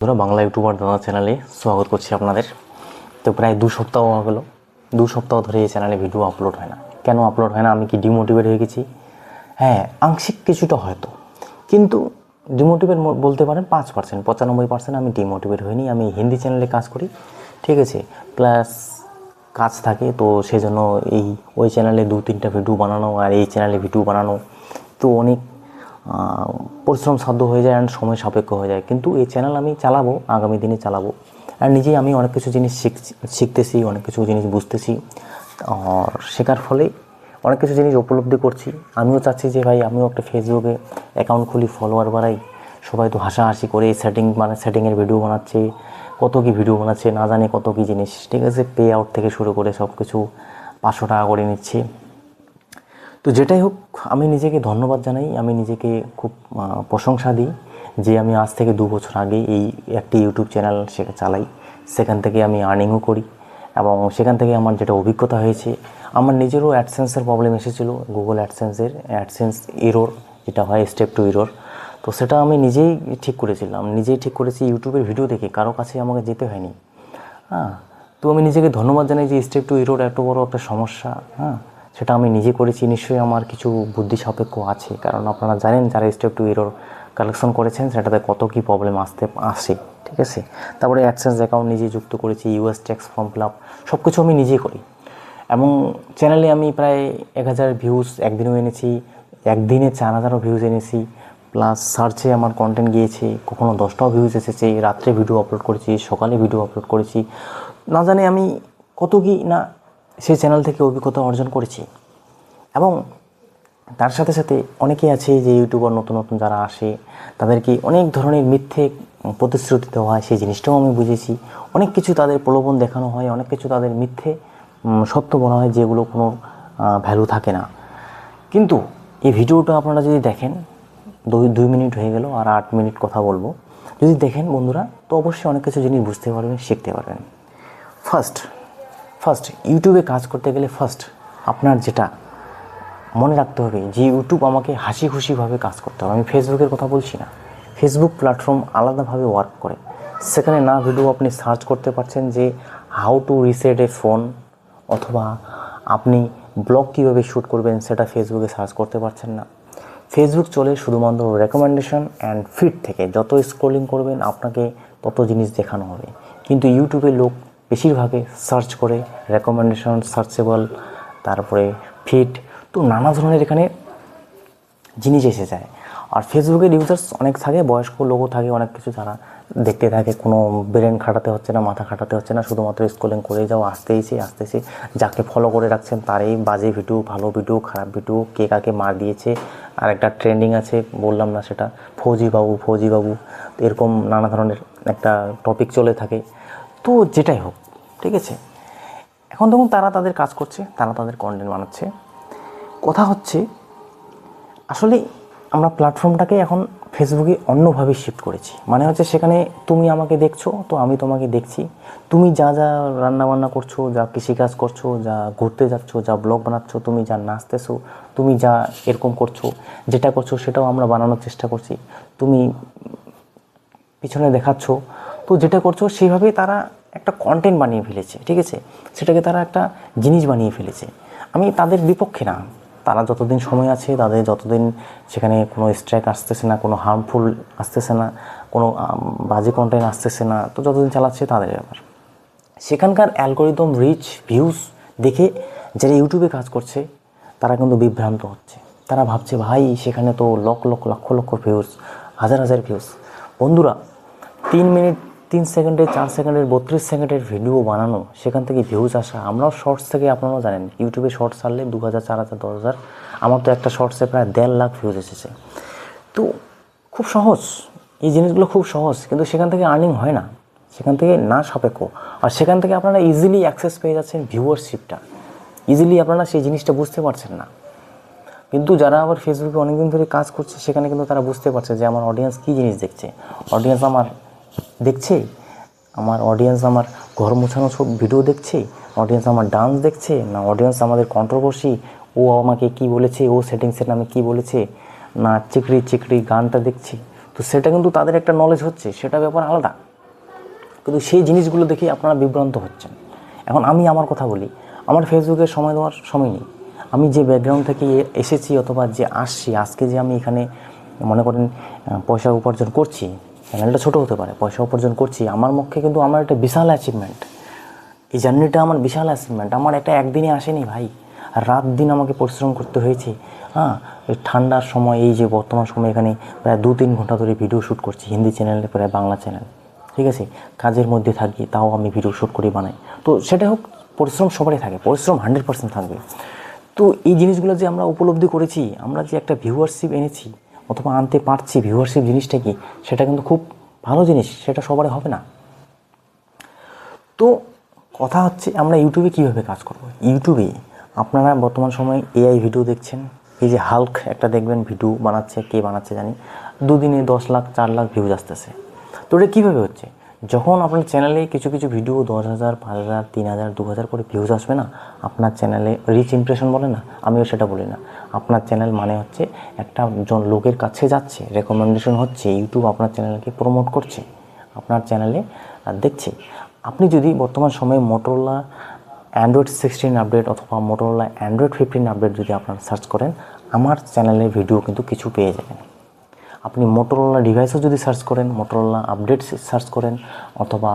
ধরো বাংলা ইউটিউবার দাদা চ্যানেলে স্বাগত করছি আপনাদের। তো প্রায় 2 সপ্তাহ হয়ে গেল, 2 সপ্তাহ ধরে এই চ্যানেলে ভিডিও আপলোড হয় না। কেন আপলোড হয় না? আমি কি ডিমোটিভেট হয়ে গেছি? হ্যাঁ, আংশিক কিছুটা হয়তো, কিন্তু ডিমোটিভেট বলতে পারেন 5%, 95% আমি ডিমোটিভেট হইনি। আমি হিন্দি চ্যানেলে কাজ করি, ঠিক আছে, প্লাস কাজ থাকে, তো সেই জন্য ওই চ্যানেলে 2-3টা ভিডিও বানানো আর এই চ্যানেলে ভিডিও বানানো তো অনেক পরিশ্রম সাধ্য হয়ে যায় অ্যান্ড সময় সাপেক্ষ হয়ে যায়। কিন্তু এই চ্যানেল আমি চালাবো, আগামী দিনে চালাবো। আর নিজেই আমি অনেক কিছু জিনিস শিখতেছি, অনেক কিছু জিনিস বুঝতেছি, আর শেখার ফলে অনেক কিছু জিনিস উপলব্ধি করছি। আমিও চাচ্ছি যে ভাই আমিও একটা ফেসবুকে অ্যাকাউন্ট খুলি, ফলোয়ার বাড়াই। সবাই তো হাসাহাসি করে সেটিংয়ের ভিডিও বানাচ্ছে, কত কী ভিডিও বানাচ্ছে, না জানে কত কী জিনিস, ঠিক আছে, পে আউট থেকে শুরু করে সব কিছু 500 টাকা করে নিচ্ছে। তো যেটাই হোক, আমি নিজেকে ধন্যবাদ জানাই, আমি নিজেকে খুব প্রশংসা দিই যে আমি আজ থেকে 2 বছর আগে এই একটি ইউটিউব চ্যানেল চালাই। সেখান থেকে আমি আর্নিংও করি এবং সেখান থেকে আমার যেটা অভিজ্ঞতা হয়েছে, আমার নিজেরও অ্যাডসেন্সের প্রবলেম এসেছিলো, গুগল অ্যাডসেন্স এরর, যেটা হয় স্টেপ টু এরর। তো সেটা আমি নিজেই ঠিক করেছিলাম, নিজেই ঠিক করেছি ইউটিউবের ভিডিও দেখে, কারো কাছে আমাকে যেতে হয়নি। হ্যাঁ, তো আমি নিজেকে ধন্যবাদ জানাই যে স্টেপ টু এরর এত বড় একটা সমস্যা, সেটা আমি নিজে করেছি। নিশ্চয়ই আমার কিছু বুদ্ধি সাপেক্ষ আছে, কারণ আপনারা জানেন যারা স্টেপ টু এরর কালেকশন করেছেন সেটাতে কত কী প্রবলেম আসে, ঠিক আছে। তারপরে অ্যাডসেন্স অ্যাকাউন্ট নিজেই যুক্ত করেছি, US tax form fill up সব কিছু আমি নিজেই করি। এবং চ্যানেলে আমি প্রায় 1000 ভিউজ একদিনও এনেছি, একদিনে 4000ও ভিউজ এনেছি, প্লাস সার্চে আমার কন্টেন্ট গিয়েছে, কখনো 10টাও ভিউজ এসেছে। রাত্রে ভিডিও আপলোড করেছি, সকালে ভিডিও আপলোড করেছি, না জানি আমি কত কি না সেই চ্যানেল থেকে অভিজ্ঞতা অর্জন করেছি। এবং তার সাথে সাথে অনেকেই আছে যে ইউটিউবার নতুন নতুন যারা আসে তাদেরকে অনেক ধরনের মিথ্যে প্রতিশ্রুতি দেওয়া হয়, সেই জিনিসটাও আমি বুঝেছি। অনেক কিছু তাদের প্রলোভন দেখানো হয়, অনেক কিছু তাদের মিথ্যে সত্য বলা হয়, যেগুলো কোনো ভ্যালু থাকে না। কিন্তু এই ভিডিওটা আপনারা যদি দেখেন, 2 মিনিট হয়ে গেল আর 8 মিনিট কথা বলবো, যদি দেখেন বন্ধুরা, তো অবশ্যই অনেক কিছু জিনিস বুঝতে পারবেন, শিখতে পারবেন। ফার্স্ট ইউটিউবে কাজ করতে গেলে আপনার যেটা মনে রাখতে হবে যে ইউটিউব আমাকে হাসি খুশিভাবে কাজ করতে হবে। আমি ফেসবুকের কথা বলছি না, ফেসবুক প্ল্যাটফর্ম আলাদাভাবে ওয়ার্ক করে। সেখানে না ভিডিও আপনি সার্চ করতে পারছেন যে how to reset A phone, অথবা আপনি ব্লগ কীভাবে শ্যুট করবেন সেটা ফেসবুকে সার্চ করতে পারছেন না। ফেসবুক চলে শুধুমাত্র রেকমেন্ডেশন অ্যান্ড ফিড থেকে, যত স্ক্রলিং করবেন আপনাকে তত জিনিস দেখানো হবে। কিন্তু ইউটিউবে লোক বেশিরভাগে সার্চ করে রেকমেন্ডেশন, সার্চেবল, তারপরে ফিড, তো নানা ধরনের এখানে জিনিস এসে যায়। আর ফেসবুকের ইউজার্স অনেক থাকে, বয়স্ক লোকও থাকে, অনেক কিছু যারা দেখতে থাকে, কোনো ব্রেন খাটাতে হচ্ছে না, মাথা খাটাতে হচ্ছে না, শুধুমাত্র স্ক্রলিং করে যাও, আসতেছে। যাকে ফলো করে রাখছেন তারই বাজে ভিডিও, ভালো ভিডিও, খারাপ ভিডিও, কে কাকে মার দিয়েছে। আর একটা ট্রেন্ডিং আছে, বললাম না সেটা, ফৌজি বাবু, এরকম নানা ধরনের একটা টপিক চলে থাকে। তো যেটাই হোক, ঠিক আছে, এখন তখন তারা তাদের কাজ করছে, তারা তাদের কন্টেন্ট বানাচ্ছে। কথা হচ্ছে আসলে আমরা প্ল্যাটফর্মটাকে এখন ফেসবুকে অন্যভাবে শিফট করেছি। মানে হচ্ছে সেখানে তুমি আমাকে দেখছো, তো আমি তোমাকে দেখছি। তুমি যা রান্নাবান্না করছো, যা কৃষিকাজ করছো, যা ঘুরতে যাচ্ছ, যা ব্লগ বানাচ্ছো, তুমি যা নাচতেছো, তুমি যা এরকম করছো, যেটা করছো সেটাও আমরা বানানোর চেষ্টা করছি। তুমি পিছনে দেখাচ্ছ, তো যেটা করছো সেইভাবেই তারা একটা কন্টেন্ট বানিয়ে ফেলেছে, ঠিক আছে, সেটাকে তারা একটা জিনিস বানিয়ে ফেলেছে। আমি তাদের বিপক্ষে না, তারা যতদিন সময় আছে, তাদের যতদিন সেখানে কোনো স্ট্রাইক আসতেছে না, কোনো হার্মফুল আসতেছে না, কোনো বাজে কন্টেন্ট আসতেছে না, তো যতদিন চালাচ্ছে তাদের ব্যাপার। সেখানকার অ্যালগরিদম, রিচ, ভিউজ দেখে যারা ইউটিউবে কাজ করছে তারা কিন্তু বিভ্রান্ত হচ্ছে। তারা ভাবছে ভাই সেখানে তো লক্ষ ভিউজ, হাজার ভিউজ। বন্ধুরা, 3 মিনিট 3 সেকেন্ডের, 4 সেকেন্ডের, 32 সেকেন্ডের ভিডিও বানানো, সেখান থেকে ভিউজ আসা। আমরাও শর্টস থেকে, আপনারাও জানেন ইউটিউবে শর্টস ছাড়লে 2000, 4000, 10,000, আমার তো একটা শর্টসে প্রায় 1.5 লাখ ভিউজ এসেছে। তো খুব সহজ, এই জিনিসগুলো খুব সহজ, কিন্তু সেখান থেকে আর্নিং হয় না, সেখান থেকে না সাপেক্ষ। আর সেখান থেকে আপনারা ইজিলি অ্যাক্সেস পেয়ে যাচ্ছেন ভিউয়ারশিপটা, ইজিলি আপনারা সেই জিনিসটা বুঝতে পারছেন না। কিন্তু যারা আবার ফেসবুকে অনেকদিন ধরে কাজ করছে সেখানে কিন্তু তারা বুঝতে পারছে যে আমার অডিয়েন্স কী জিনিস দেখছে। অডিয়েন্স আমার দেখছে, আমার অডিয়েন্স আমার ঘর মোছানো সব ভিডিও দেখছে, অডিয়েন্স আমার ডান্স দেখছে, না অডিয়েন্স আমাদের কন্ট্রোভার্সি, ও আমাকে কি বলেছে, ও সেটিংসের নামে কি বলেছে, না চিকড়ি গানটা দেখছি। তো সেটা কিন্তু তাদের একটা নলেজ হচ্ছে, সেটা ব্যাপার আলাদা। কিন্তু সেই জিনিসগুলো দেখেই আপনারা বিভ্রান্ত হচ্ছেন। এখন আমি আমার কথা বলি, আমার ফেসবুকে সময় দেওয়ার সময় নেই। আমি যে ব্যাকগ্রাউন্ড থেকে এসেছি অথবা যে আসছি, আজকে যে আমি এখানে মনে করেন পয়সা উপার্জন করছি, চ্যানেলটা ছোটো হতে পারে, পয়সা উপার্জন করছি, আমার পক্ষে কিন্তু আমার একটা বিশাল অ্যাচিভমেন্ট। এই জার্নিটা আমার বিশাল অ্যাচিভমেন্ট। আমার এটা একদিনে আসেনি ভাই, রাত দিন আমাকে পরিশ্রম করতে হয়েছে। এই ঠান্ডার সময়, এই যে বর্তমান সময় এখানে প্রায় 2-3 ঘন্টা ধরে ভিডিও শ্যুট করছি, হিন্দি চ্যানেলে প্রায় বাংলা চ্যানেল, ঠিক আছে। কাজের মধ্যে থাকি, তাও আমি ভিডিও শ্যুট করে বানাই। তো সেটা হোক, পরিশ্রম সবারই থাকে, পরিশ্রম 100% থাকবে। তো এই জিনিসগুলো যে আমরা উপলব্ধি করেছি, আমরা যে একটা ভিউয়ারশিপ এনেছি অথবা আনতে পারছি, ভিউয়ারশিপ জিনিসটা কি, সেটা কিন্তু খুব ভালো জিনিস, সেটা সবারই হবে না। তো কথা হচ্ছে আমরা ইউটিউবে কীভাবে কাজ করব। ইউটিউবে আপনারা বর্তমান সময়ে এআই ভিডিও দেখছেন, এই যে হাল্ক একটা দেখবেন ভিডিও বানাচ্ছে, কে বানাচ্ছে জানি, 2 দিনে 10 লাখ 4 লাখ ভিউজ আসতেছে। তো এটা কীভাবে হচ্ছে, যখন আপনার চ্যানেলে কিছু কিছু ভিডিও 10,000 5,000 3,000 2,000 করে ভিউজ আসবে না, আপনার চ্যানেলে রিচ ইমপ্রেশন বলে না, আমিও সেটা বলি না। আপনার চ্যানেল মানে হচ্ছে একটা লোকের কাছে যাচ্ছে, রেকমেন্ডেশন হচ্ছে, ইউটিউব আপনার চ্যানেলকে প্রমোট করছে, আপনার চ্যানেলে দেখছে। আপনি যদি বর্তমান সময়ে মোটোরোলা অ্যান্ড্রয়েড 16 আপডেট অথবা মোটোরোলা অ্যান্ড্রয়েড 15 আপডেট যদি আপনারা সার্চ করেন, আমার চ্যানেলের ভিডিও কিন্তু কিছু পেয়ে যাবেন। আপনি মোটোরোলা ডিভাইসও যদি সার্চ করেন, মোটোরোলা আপডেট সার্চ করেন অথবা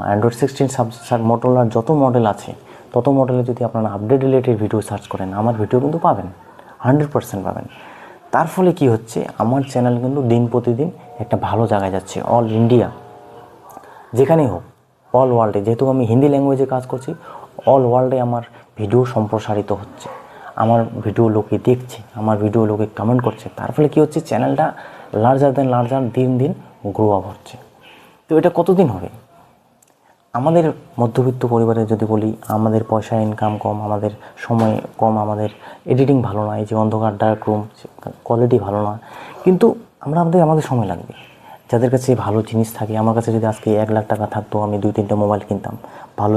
অ্যান্ড্রয়েড 16 মোটোরোলার যত মডেল আছে তত মডেলে যদি আপনারা আপডেট রিলেটেড ভিডিও সার্চ করেন, আমার ভিডিও কিন্তু পাবেন, 100% পাবেন। তার ফলে কি হচ্ছে, আমার চ্যানেল কিন্তু দিন প্রতিদিন একটা ভালো জায়গায় যাচ্ছে, অল ইন্ডিয়া যেখানেই হোক, অল ওয়ার্ল্ডে, যেহেতু আমি হিন্দি ল্যাঙ্গুয়েজে কাজ করছি, অল ওয়ার্ল্ডে আমার ভিডিও সম্প্রসারিত হচ্ছে, আমার ভিডিও লোকে দেখছে, আমার ভিডিও লোকে কমেন্ট করছে। তার ফলে কী হচ্ছে, চ্যানেলটা লার্জার দিন দিন গ্রো আপ হচ্ছে। তো এটা কতদিন হবে? আমাদের মধ্যবিত্ত পরিবারে যদি বলি, আমাদের পয়সা ইনকাম কম, আমাদের সময় কম, আমাদের এডিটিং ভালো না, এই যে অন্ধকার ডার্ক রুম কোয়ালিটি ভালো না, কিন্তু আমাদের সময় লাগবে। যাদের কাছে ভালো জিনিস থাকে, আমার কাছে যদি আজকে 1 লাখ টাকা থাকতো, আমি 2-3টে মোবাইল কিনতাম, ভালো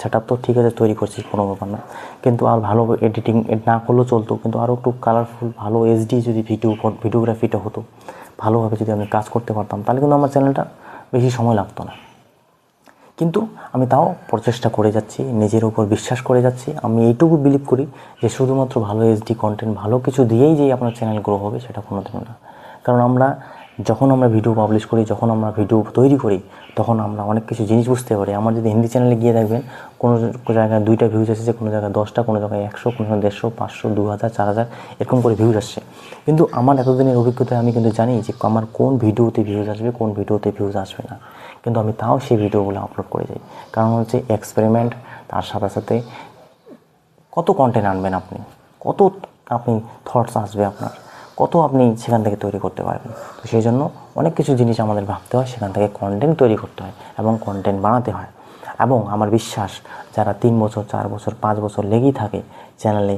সেট আপ তো ঠিক আছে তৈরি করছি, কোনো ব্যাপার না, কিন্তু আর ভালো এডিটিং না করলেও চলতো, কিন্তু আরও একটু কালারফুল ভালো এইচডি যদি ভিডিওগ্রাফিটা হতো, ভালোভাবে যদি আমি কাজ করতে পারতাম, তাহলে কিন্তু আমার চ্যানেলটা বেশি সময় লাগতো না। কিন্তু আমি তাও প্রচেষ্টা করে যাচ্ছি, নিজের উপর বিশ্বাস করে যাচ্ছি। আমি এইটুকু বিলিভ করি যে শুধুমাত্র ভালো এইচডি কন্টেন্ট, ভালো কিছু দিয়েই যে আপনার চ্যানেল গ্রো হবে, সেটা কোনোদিনও না। কারণ যখন আমরা ভিডিও পাবলিশ করি, যখন আমরা ভিডিও তৈরি করি, তখন আমরা অনেক কিছু জিনিস বুঝতে পারি। আমার যদি হিন্দি চ্যানেলে গিয়ে দেখবেন, কোনো জায়গায় 2টা ভিউজ এসেছে, কোনো জায়গায় 10টা, কোনো জায়গায় 100, কোনো জায়গায় 150, 500, 2,000, 4,000 এরকম করে ভিউজ আসছে। কিন্তু আমার এতদিনের অভিজ্ঞতায় আমি কিন্তু জানি যে আমার কোন ভিডিওতে ভিউজ আসবে, কোন ভিডিওতে ভিউজ আসবে না। কিন্তু আমি তাও সেই ভিডিওগুলো আপলোড করে যাই, কারণ হচ্ছে এক্সপেরিমেন্ট। তার সাথে সাথে কত কন্টেন্ট আনবেন আপনি, কত আপনি থটস আসবে আপনার, কত আপনি সেখান থেকে তৈরি করতে পারবেন। তো সেই জন্য অনেক কিছু জিনিস আমাদের ভাবতে হয়, সেখান থেকে কন্টেন্ট তৈরি করতে হয় এবং কন্টেন্ট বানাতে হয়। এবং আমার বিশ্বাস, যারা 3 বছর 4 বছর 5 বছর লেগেই থাকে চ্যানেলে,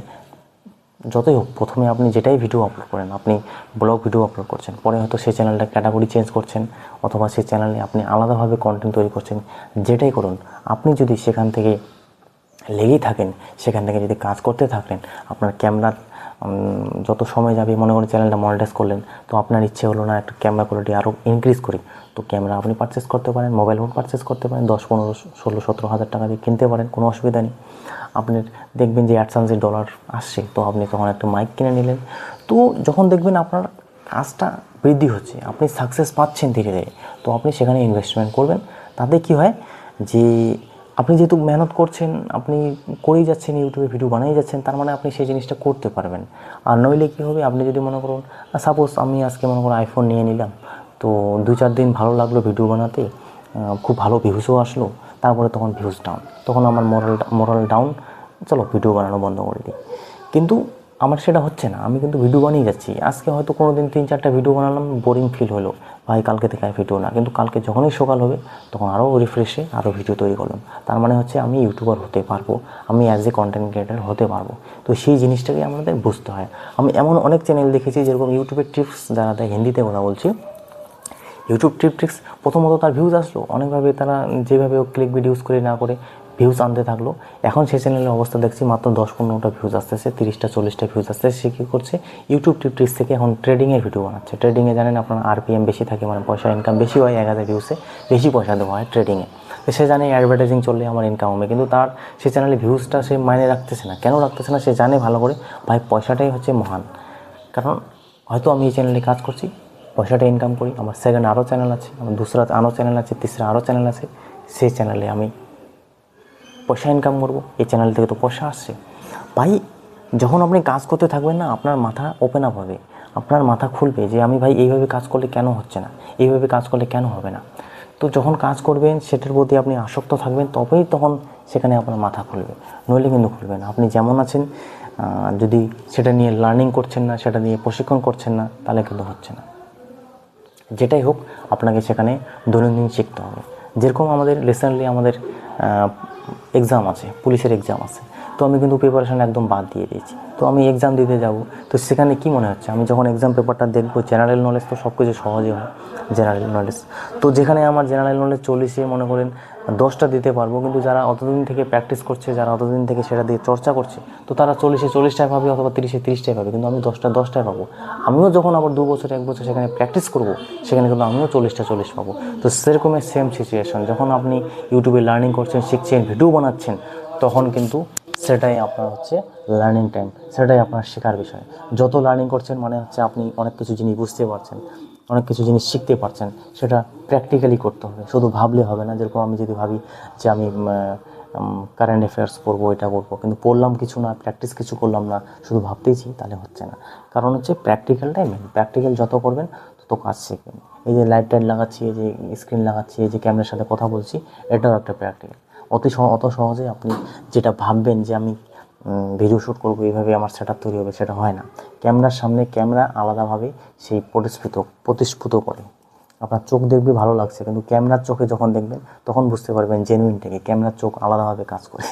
যতই হোক, প্রথমে আপনি যেটাই ভিডিও আপলোড করেন, আপনি ব্লগ ভিডিও আপলোড করছেন, পরে হয়তো সেই চ্যানেলটা ক্যাটাগরি চেঞ্জ করছেন, অথবা সেই চ্যানেলে আপনি আলাদাভাবে কন্টেন্ট তৈরি করছেন, যেটাই করুন, আপনি যদি সেখান থেকে লেগেই থাকেন, সেখান থেকে যদি কাজ করতে থাকেন, আপনার ক্যামেরার যত সময় যাবে, মনে করেন চ্যানেলটা মনিটাইজ করলেন, তো আপনার ইচ্ছে হলো না একটা ক্যামেরা কোয়ালিটি আরও ইনক্রিজ করি, তো ক্যামেরা আপনি পারচেস করতে পারেন, মোবাইল ফোন পারচেস করতে পারেন, 10, 15, 16, 17 হাজার টাকা দিয়ে কিনতে পারেন, কোনো অসুবিধা নেই। আপনার দেখবেন যে অ্যাডসেন্সে ডলার আসছে, তো আপনি তখন একটা মাইক কিনে নিলেন। তো যখন দেখবেন আপনার কাজটা বৃদ্ধি হচ্ছে, আপনি সাকসেস পাচ্ছেন ধীরে ধীরে, তো আপনি সেখানে ইনভেস্টমেন্ট করবেন। তাতে কি হয় যে আপনি যেহেতু মেহনত করছেন, আপনি করেই যাচ্ছেন, ইউটিউবে ভিডিও বানিয়ে যাচ্ছেন, তার মানে আপনি সেই জিনিসটা করতে পারবেন। আর নইলে কী হবে, আপনি যদি মনে করুন, সাপোজ আমি আজকে মনে করুন আইফোন নিয়ে নিলাম, তো 2-4 দিন ভালো লাগলো ভিডিও বানাতে, খুব ভালো ভিউজও আসলো, তারপরে তখন ভিউজ ডাউন, তখন আমার মোরাল ডাউন, চলো ভিডিও বানানো বন্ধ করে দিই। কিন্তু আমার সেটা হচ্ছে না, আমি কিন্তু ভিডিও বানিয়ে যাচ্ছি। আজকে হয়তো কোনো দিন 3-4টা ভিডিও বানালাম, বোরিং ফিল হলো, ভাই কালকে থেকে আর ভিডিও না, কিন্তু কালকে যখনই সকাল হবে তখন আরও রিফ্রেশে আরও ভিডিও তৈরি করলাম। তার মানে হচ্ছে আমি ইউটিউবার হতে পারবো, আমি অ্যাজ এ কন্টেন্ট ক্রিয়েটার হতে পারবো। তো সেই জিনিসটাকে আমাদের বুঝতে হয়। আমি এমন অনেক চ্যানেল দেখেছি, যেরকম ইউটিউবের টিপস যারা দেয়, হিন্দিতে কথা বলছি, ইউটিউব ট্রিক্স, প্রথমত তার ভিউজ আসলো অনেকভাবে, তারা যেভাবে ক্লিক ভিডিও ইউজ করে না করে ভিউজ আনতে থাকলো। এখন সেই চ্যানেলের অবস্থা দেখছি মাত্র 10-15টা ভিউজ আসতেছে, 30-40টা ভিউজ আসতেছে। সে কী করছে, ইউটিউব টিপস থেকে এখন ট্রেডিংয়ের ভিডিও বানাচ্ছে। ট্রেডিংয়ে জানেন আপনার আরপিএম বেশি থাকে, মানে পয়সা ইনকাম বেশি হয়, 1000 ভিউসে বেশি পয়সা দেওয়া হয় ট্রেডিংয়ে। তো সে জানে অ্যাডভার্টাইজিং চললে আমার ইনকাম হবে, কিন্তু তার সে চ্যানেলে ভিউজটা সে মাইনে রাখতেছে না। কেন রাখতেছে না? সে জানে ভালো করে ভাই পয়সাটাই হচ্ছে মহান। কারণ হয়তো আমি এই চ্যানেলে কাজ করছি, পয়সাটা ইনকাম করি, আমার সেকেন্ড আরও চ্যানেল আছে, আমার দুসরা আরও চ্যানেল আছে, তিসরা আরও চ্যানেল আছে, সেই চ্যানেলে আমি পয়সা ইনকাম করবো, এই চ্যানেল থেকে তো পয়সা আসছে। ভাই যখন আপনি কাজ করতে থাকবেন না, আপনার মাথা ওপেন আপ হবে, আপনার মাথা খুলবে যে আমি ভাই এইভাবে কাজ করলে কেন হচ্ছে না, এইভাবে কাজ করলে কেন হবে না। তো যখন কাজ করবেন সেটার প্রতি আপনি আসক্ত থাকবেন, তবেই তখন সেখানে আপনার মাথা খুলবে, নইলে কিন্তু খুলবে না। আপনি যেমন আছেন, যদি সেটা নিয়ে লার্নিং করছেন না, সেটা নিয়ে প্রশিক্ষণ করছেন না, তাহলে কিন্তু হচ্ছে না। যেটাই হোক আপনাকে সেখানে দৈনন্দিন শিখতে হবে। যেরকম আমাদের রিসেন্টলি আমাদের এক্সাম আছে, পুলিশের এক্সাম আছে, তো আমি কিন্তু প্রিপারেশান একদম বাদ দিয়ে দিয়েছি। তো আমি এক্সাম দিতে যাব, তো সেখানে কি মনে হচ্ছে, আমি যখন এক্সাম পেপারটা দেখবো, জেনারেল নলেজ তো সব কিছু সহজই হয়, জেনারেল নলেজ। তো যেখানে আমার জেনারেল নলেজ 40-এ মনে করেন 10টা দিতে পারবো, কিন্তু যারা অতদিন থেকে প্র্যাকটিস করছে, যারা অতদিন থেকে সেটা দিয়ে চর্চা করছে, তো তারা 40-এ 40টাই পাবে, অথবা 30-এ 30টাই পাবে, কিন্তু আমি 10টায় পাবো। আমিও যখন আবার 2 বছর 1 বছর সেখানে প্র্যাকটিস করবো, সেখানে কিন্তু আমিও 40টা 40 পাবো। তো সেরকমের সেম সিচুয়েশন, যখন আপনি ইউটিউবে লার্নিং করছেন, শিখছেন, ভিডিও বানাচ্ছেন, তখন কিন্তু সেটাই আপনার হচ্ছে লার্নিং টাইম, সেটাই আপনার শেখার বিষয়। যত লার্নিং করছেন মানে হচ্ছে আপনি অনেক কিছু জিনিস বুঝতে পারছেন, অনেক কিছু জিনিস শিখতে পারছেন, সেটা প্র্যাকটিক্যালি করতে হবে, শুধু ভাবলে হবে না। যেরকম আমি যদি ভাবি যে আমি কারেন্ট অ্যাফেয়ার্স পড়বো, এটা করবো, কিন্তু পড়লাম কিছু না, প্র্যাকটিস কিছু করলাম না, শুধু ভাবতেইছি, তাহলে হচ্ছে না। কারণ হচ্ছে প্র্যাকটিক্যালটাই মেন, প্র্যাকটিক্যাল যত করবেন তত কাজ শিখবেন। এই যে লাইট টাইট লাগাচ্ছি, এই যে স্ক্রিন লাগাচ্ছি, এই যে ক্যামেরার সাথে কথা বলছি, এটাও একটা প্র্যাকটিক্যাল। অত সহজে আপনি যেটা ভাববেন যে আমি ভিডিও শ্যুট করবো, এইভাবে আমার সেট আপ তৈরি হবে, সেটা হয় না। ক্যামেরার সামনে ক্যামেরা আলাদাভাবে সেই প্রতিস্ফুত করে। আপনার চোখ দেখবে ভালো লাগছে, কিন্তু ক্যামেরার চোখে যখন দেখবেন তখন বুঝতে পারবেন জেনুইন থেকে। ক্যামেরার চোখ আলাদাভাবে কাজ করে,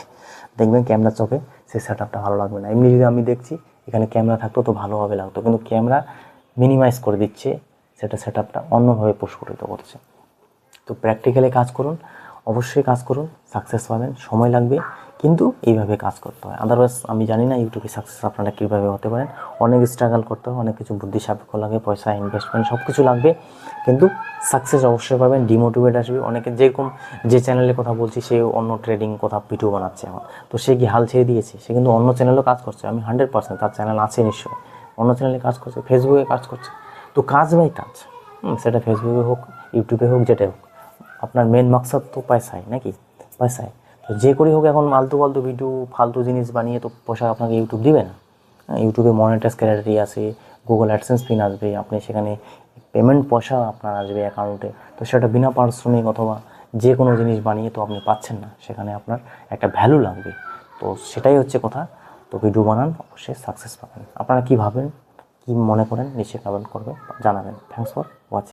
দেখবেন ক্যামেরার চোখে সেই সেট আপটা ভালো লাগবে না। এমনি যদি আমি দেখছি এখানে ক্যামেরা থাকতো তো ভালোভাবে লাগতো, কিন্তু ক্যামেরা মিনিমাইজ করে দিচ্ছে, সেট আপটা অন্যভাবে প্রস্ফুটিত করছে। তো প্র্যাকটিক্যালি কাজ করুন, অবশ্যই কাজ করুন, সাকসেস পাবেন, সময় লাগবে, কিন্তু এইভাবে কাজ করতে হয়। আদারওয়াইজ আমি জানি না ইউটিউবে সাকসেস আপনারা কীভাবে হতে পারেন। অনেক স্ট্রাগল করতে হয়, অনেক কিছু বুদ্ধি সাপেক্ষ লাগে, পয়সা ইনভেস্টমেন্ট সব কিছু লাগবে, কিন্তু সাকসেস অবশ্যই পাবেন। ডিমোটিভেট আসবে অনেকে, যেরকম যে চ্যানেলের কথা বলছি, সে অন্য ট্রেডিং কথা ভিডিও বানাচ্ছে এখন, তো সে কি হাল ছেড়ে দিয়েছে, সে কিন্তু অন্য চ্যানেলেও কাজ করছে, আমি 100% তার চ্যানেল আছে নিশ্চয়ই, অন্য চ্যানেলে কাজ করছে, ফেসবুকে কাজ করছে। তো কাজ বাই কাজ, সেটা ফেসবুকে হোক, ইউটিউবে হোক, যেটাই হোক, আপনার মেন মাকসাদ তো পয়সাই, নাকি পয়সায়। তো যে করেই হোক, এখন ফালতু ভিডিও, ফালতু জিনিস বানিয়ে তো পয়সা আপনাকে ইউটিউব দিবে না। ইউটিউবে মনিটাইজ ক্যাটাগরি আছে, গুগল অ্যাডসেন্স পিন আসবে, আপনি সেখানে পেমেন্ট পয়সা আপনার আসবে অ্যাকাউন্টে, তো সেটা বিনা পারিশ্রমিক অথবা যে কোনো জিনিস বানিয়ে তো আপনি পাচ্ছেন না, সেখানে আপনার একটা ভ্যালু লাগবে। তো সেটাই হচ্ছে কথা। তো ভিডিও বানান, অবশ্যই সাকসেস পাবেন। আপনারা কী ভাবেন, কী মনে করেন, নিশ্চয়ই কমেন্ট করবেন, জানাবেন। Thanks for watching.